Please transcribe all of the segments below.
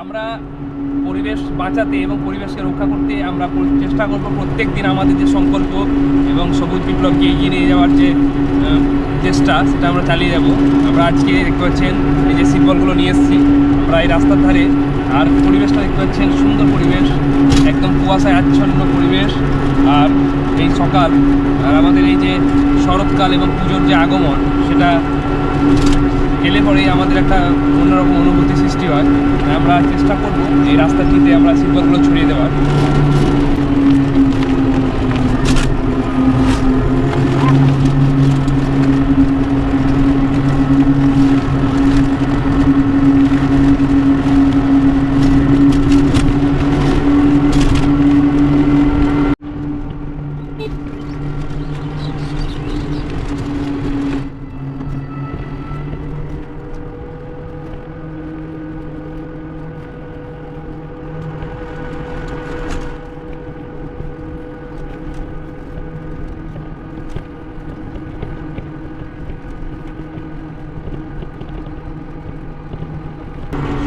আমরা পরিবেশ বাঁচাতে এবং পরিবেশকে রক্ষা করতে আমরা চেষ্টা করব প্রত্যেক দিন আমাদের যে সংকল্প এবং সবুজ বিপ্লবকে এগিয়ে নিয়ে যাওয়ার যে চেষ্টা সেটা আমরা চালিয়ে যাব। আমরা আজকে দেখতে পাচ্ছেন এই যে সিটবলগুলো নিয়ে এসেছি আমরা এই রাস্তার ধারে, আর পরিবেশটা দেখতে পাচ্ছেন সুন্দর পরিবেশ, একদম কুয়াশায় আচ্ছন্ন পরিবেশ। আর এই সকাল আর আমাদের এই যে শরৎকাল এবং পুজোর যে আগমন সেটা এলে পরেই আমাদের একটা অন্যরকম অনুভূতি সৃষ্টি হয়। আমরা চেষ্টা করব এই রাস্তাটিতে আমরা সিটবলগুলো ছড়িয়ে দেওয়ার।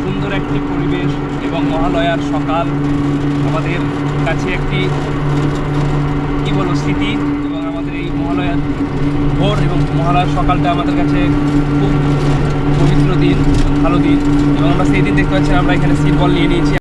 সুন্দর একটি পরিবেশ এবং মহালয়ার সকাল আমাদের কাছে একটি কী বলবো স্মৃতি, এবং আমাদের এই মহালয়ার ভোর এবং মহালয়ার সকালটা আমাদের কাছে খুব পবিত্র দিন, ভালো দিন। এবং আমরা সেই দিন দেখতে পাচ্ছি আমরা এখানে সিটবল নিয়ে নিয়েছি।